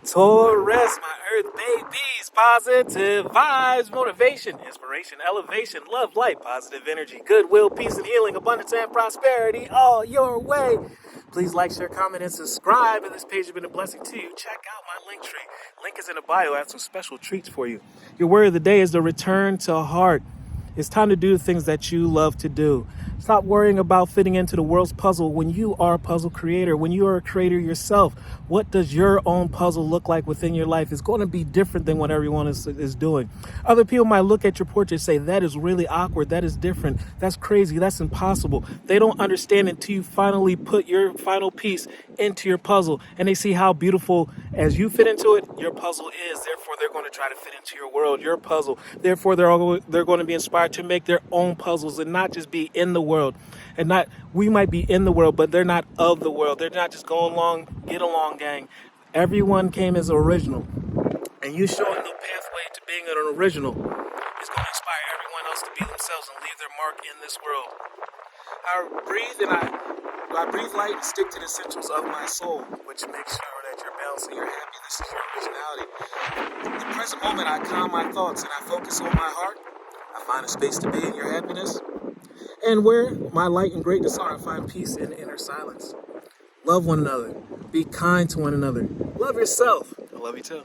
Taurus, my earth babies, positive vibes, motivation, inspiration, elevation, love, light, positive energy, goodwill, peace and healing, abundance and prosperity all your way. Please like, share, comment, and subscribe. If this page has been a blessing to you, check out my link tree. Link is in the bio. I have some special treats for you. Your word of the day is the return to heart. It's time to do the things that you love to do. Stop worrying about fitting into the world's puzzle when you are a puzzle creator, when you are a creator yourself. What does your own puzzle look like within your life? It's going to be different than what everyone is doing. Other people might look at your portrait and say, that is really awkward, that is different, that's crazy, that's impossible. They don't understand until you finally put your final piece into your puzzle and they see how beautiful as you fit into it, your puzzle is. Therefore, they're going to try to fit into your world, your puzzle. Therefore, they're going to be inspired to make their own puzzles and not just be in the world. And not, we might be in the world, but they're not of the world. They're not just going along, get along, gang. Everyone came as original. And you showing the pathway to being an original is going to inspire everyone else to be themselves and leave their mark in this world. I breathe light and stick to the essentials of my soul, which makes sure that you're balanced and you're happy. This is your originality. In the present moment, I calm my thoughts and I focus on my heart. I find a space to be in your happiness. And where my light and greatness are, I find peace in inner silence. Love one another. Be kind to one another. Love yourself. I love you too.